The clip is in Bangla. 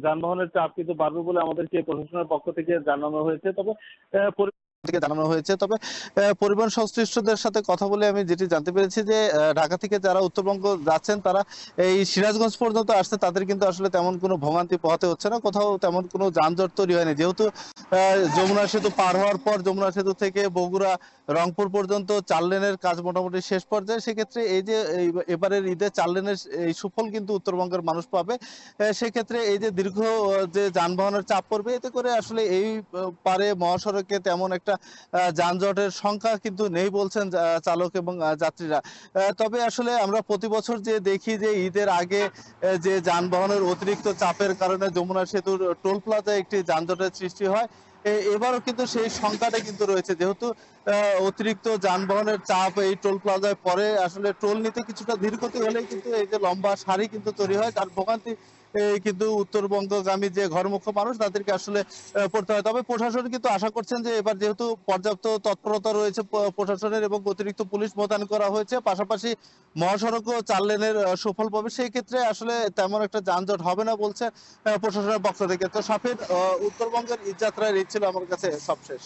যানবাহনের চাপ কিন্তু বাড়বে বলে আমাদেরকে প্রশাসনের পক্ষ থেকে জানানো হয়েছে। তবে থেকে জানানো হয়েছে। তবে পরিবহন সংশ্লিষ্টদের সাথে কথা বলে আমি যেটি জানতে পেরেছি যে ঢাকা থেকে যারা উত্তরবঙ্গ যাচ্ছেন তারা এই সিরাজগঞ্জ পর্যন্ত আসছে, তাদের কিন্তু আসলে তেমন কোনো ভোগান্তি পোহাতে হচ্ছে না, কোথাও তেমন কোনো যানজট তৈরি হয়নি। যেহেতু যমুনা সেতু পার হওয়ার পর যমুনা সেতু থেকে বগুড়া রংপুর পর্যন্ত 4 লেনের কাজ মোটামুটি শেষ পর্যায়ে, সেক্ষেত্রে এই যে এবারের ঈদে 4 লেনের এই সুফল কিন্তু উত্তরবঙ্গের মানুষ পাবে। সেক্ষেত্রে এই যে দীর্ঘ যে যানবাহনের চাপ পড়বে, এতে করে আসলে এই পারে মহাসড়কে তেমন একটা যানজটের সংখ্যা কিন্তু নেই বলছেন চালক এবং যাত্রীরা। তবে আসলে আমরা প্রতি বছর যে দেখি যে ঈদের আগে যে যানবাহনের অতিরিক্ত চাপের কারণে যমুনা সেতুর টোল প্লাজায় একটি যানজটের সৃষ্টি হয়, এবারও কিন্তু সেই সংখ্যাটা কিন্তু রয়েছে। যেহেতু অতিরিক্ত যানবাহনের চাপ এই টোল প্লাজায় পরে, আসলে টোল নিতে কিছুটা ধীরগতি হলেই কিন্তু এই যে লম্বা সারি কিন্তু তৈরি হয়, তার ভোগান্তি কিন্তু উত্তরবঙ্গগামী যে ঘরমুখ মানুষ তাদেরকে আসলে পড়তে হয়। তবে প্রশাসন কিন্তু আশা করছেন যে এবার যেহেতু পর্যাপ্ত তৎপরতা রয়েছে প্রশাসনের এবং অতিরিক্ত পুলিশ মোতায়েন করা হয়েছে, পাশাপাশি মহাসড়কও 4 লেনের সুফল পাবে, সেই ক্ষেত্রে আসলে তেমন একটা যানজট হবে না বলছে প্রশাসনের পক্ষ থেকে। তো সাফির, উত্তরবঙ্গের ঈদ যাত্রার এই ছিল আমার কাছে সবশেষ।